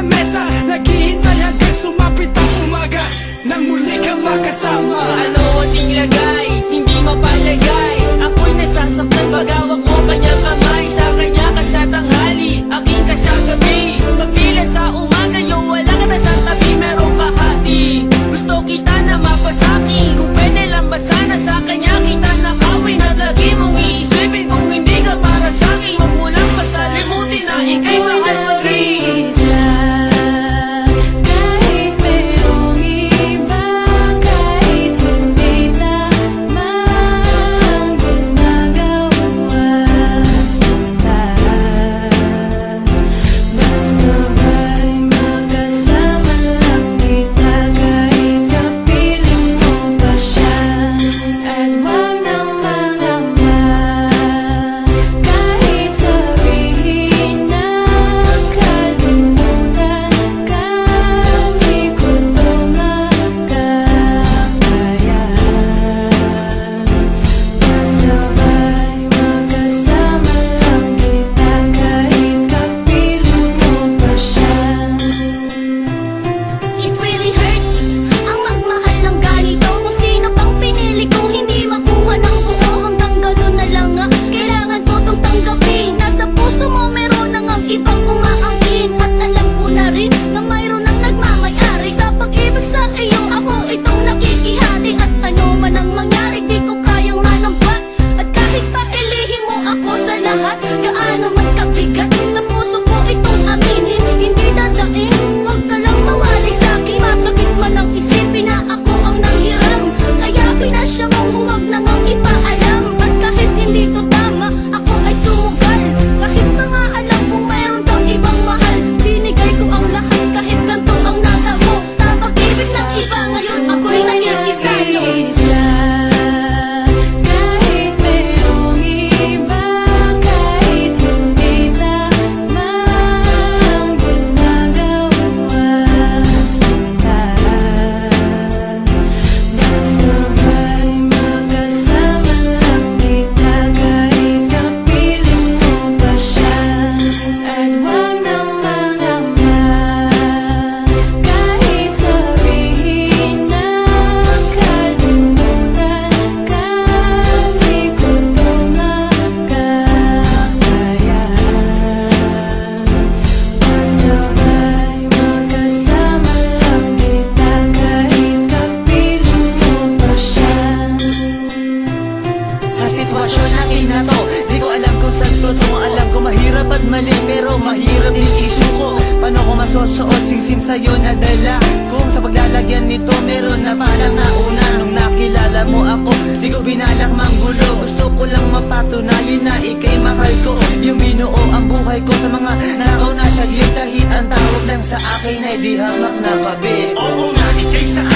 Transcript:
mesa, naghihintay hanggang sumapit ang umaga nang muli kang makasama. Ano ating lagay, hindi mapalagay. Ako'y nasasaktan pag hawak mo kanyang kamay. Sa kanya ka sa tanghali, aking ka sa gabi. Pagkila sa umaga, yung wala ka na sa tabi. Meron ka hati, gusto kita na mapasaki. Kung pwede lang ba sana sa kanya kita nakawin. At lagi mong iisipin kung hindi ka para sa'kin. Huwag mo lang pasalimutin na ika'y mahal pa rin. Pero mahirap din isuko. Paano ko masusuot singsing sa'yo na dala? Kung sa paglalagyan nito meron na palang nauna. Nung nakilala mo ako, di ko binalak manggulo. Gusto ko lang mapatunayan na ika'y mahal ko. Yung binuo ang buhay ko sa mga nakaw na saglit. Kahit ang tawag lang sa akin ay di hamak na kabit. Oo nga, ika'y sa